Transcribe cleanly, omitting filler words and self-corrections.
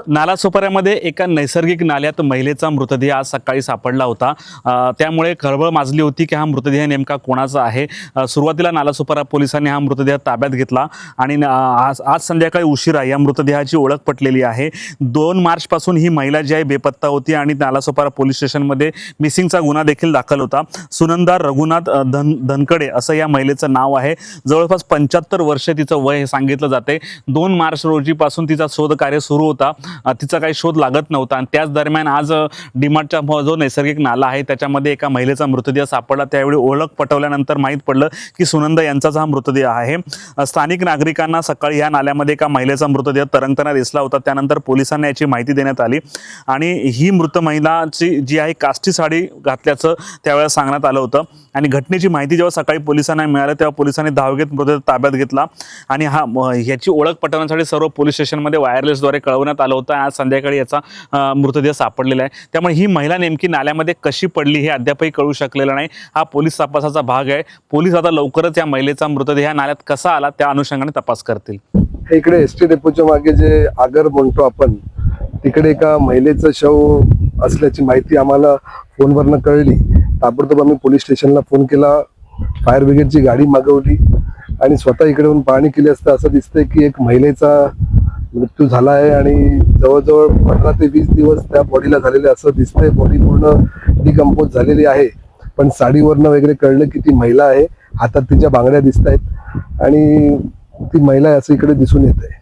नालासोपाऱ्यामध्ये एका नैसर्गिक नाल्यात महिलेचा मृतदेह आज सकाळी सापडला होता। त्यामुळे खळबळ माजली होती की हा मृतदेह नेमका कोणाचा आहे। सुरुवातीला नालासोपारा पोलिसांनी हा मृतदेह ताब्यात घेतला आणि आज संध्याकाळी उशिरा या मृतदेहाची ओळख पटलेली आहे। 2 मार्च पासून ही महिला जी आहे बेपत्ता होती आणि नालासोपारा पोलीस स्टेशनमध्ये मिसिंगचा गुन्हा देखील दाखल होता। सुनंदा रघुनाथ धनकडे असं या महिलेचं नाव आहे। जवळपास 75 वर्ष तिचं वय हे सांगितलं जाते। 2 मार्च रोजीपासून तिचा शोध कार्य सुरू होता। तिचा काही शोध लागत नव्हता आणि त्याच दरम्यान आज डीमार्टचा जो नैसर्गिक नाला आहे त्याच्यामध्ये एका महिलेचा मृतदेह सापडला। त्यावेळी ओळख पटवल्यानंतर माहीत पडलं की सुनंदा यांचाच हा मृतदेह आहे। स्थानिक नागरिकांना सकाळी या नाल्यामध्ये एका महिलेचा मृतदेह तरंगताना दिसला होता। त्यानंतर पोलिसांना याची माहिती देण्यात आली आणि ही मृत महिलाची जी आहे काष्टी साडी घातल्याचं त्यावेळेस सांगण्यात आलं होतं आणि घटनेची माहिती जेव्हा सकाळी पोलिसांना मिळाली तेव्हा पोलिसांनी धाव घेत मृतदेह ताब्यात घेतला आणि याची ओळख पटवण्यासाठी सर्व पोलीस स्टेशनमध्ये वायरलेसद्वारे कळवण्यात आलं होतं। आज संध्याकाळी याचा मृतदेह सापडलेला आहे। त्यामुळे ही महिला नेमकी नाल्यामध्ये कशी पडली हे अद्यापही कळू शकलेलं नाही। हा पोलीस तपासाचा भाग आहे। पोलीस आता लवकरच या महिलेचा मृतदेह नाल्यात कसा आला त्या अनुषंगाने तपास करतील। इकडे एसटी डेपोच्या मागे जे आगर म्हणतो आपण तिकडे एका महिलेचं शव असल्याची माहिती आम्हाला फोनवरनं कळली। ताबडतोब आम्ही पोलीस स्टेशनला फोन केला, फायर ब्रिगेडची गाडी मागवली आणि स्वतः इकडे येऊन पाहणी केली असता असं दिसतंय की एक महिलेचा मृत्यू झाला आहे आणि जवळजवळ 15 ते 20 दिवस त्या बॉडीला झालेले असं दिसतंय। बॉडी पूर्ण डिकम्पोज झालेली आहे, पण साडीवरनं वगैरे कळलं की ती महिला आहे। हातात तिच्या बांगड्या दिसत आहेत आणि ती महिला असं इकडे दिसून येत आहे।